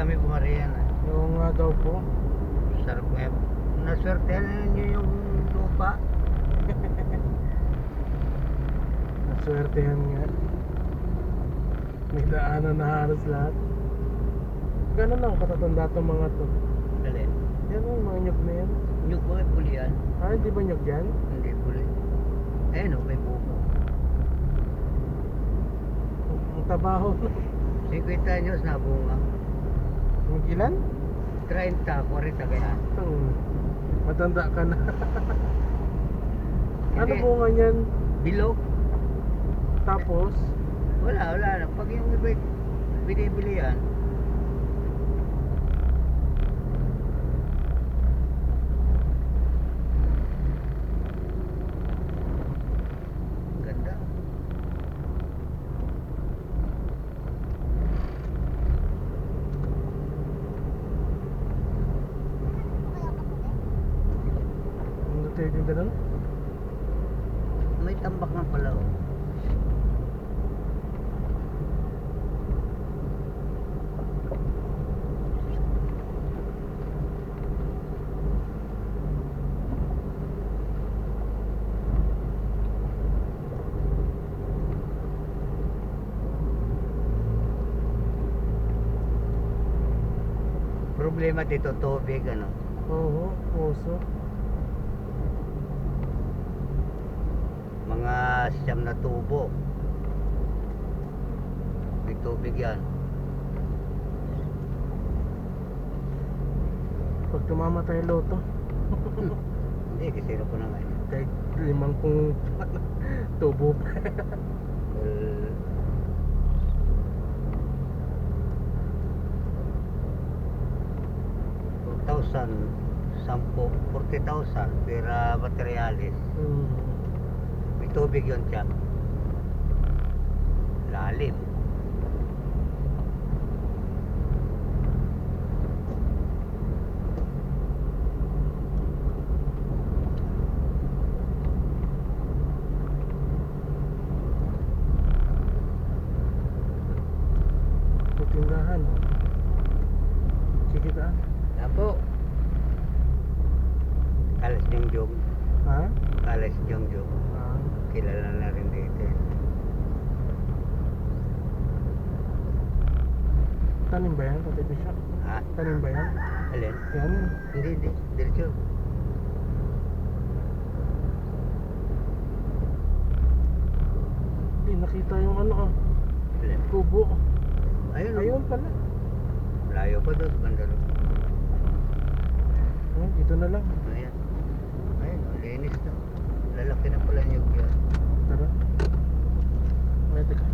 kami bumarihan. Oo nga daw po. Sarap nga. Naswertehan ninyo yung lupa. Naswertehan nga. May daanan na halos lahat. Gano'n lang katatanda itong mga to. Dali. Yan ang mga nyug na yan. Nyug ba ay puli yan? Ah, hindi ba nyug yan? Hindi puli. Ayun o, may buko. Ang tabaho. 50 anyos na bunga. Ang ilan? 30, 40 ganyan. Matanda ka na. Ano Hindi. bunga niyan? Bilog? Tapos, Wala na. Pag yung iba binibili yan, ganda. ano tayo din ganun? May tambak nga pala oh. Problema dito, tubig ano. Oo, puso. Mga siyam na tubo. May tubig yan. Pag tumamatay loto, Hindi, kasi ko na nga eh. kahit 50 tubo pa. Well, $2,000, 40,000 pera materialis. May tubig yun siya. Lalim. Putindahan. Sige daan. Yan po. Kalas Jongjong. Ha? Kalas Jongjong. Ah. Kilala na rin dito. Tanim ba yan, Tatay Bishop? Ha? Tanim ba yan? Alin? Yan. Hindi. Diretso. Hindi, nakita yung ano ah. Alin? Tubo. Ayun. Ayun pala. Layo pa doon. Banda doon. Ayun, dito na lang. Ayan. Ayun. Linis na. Lalaki na pala yung yan. Tara. Ay, teka.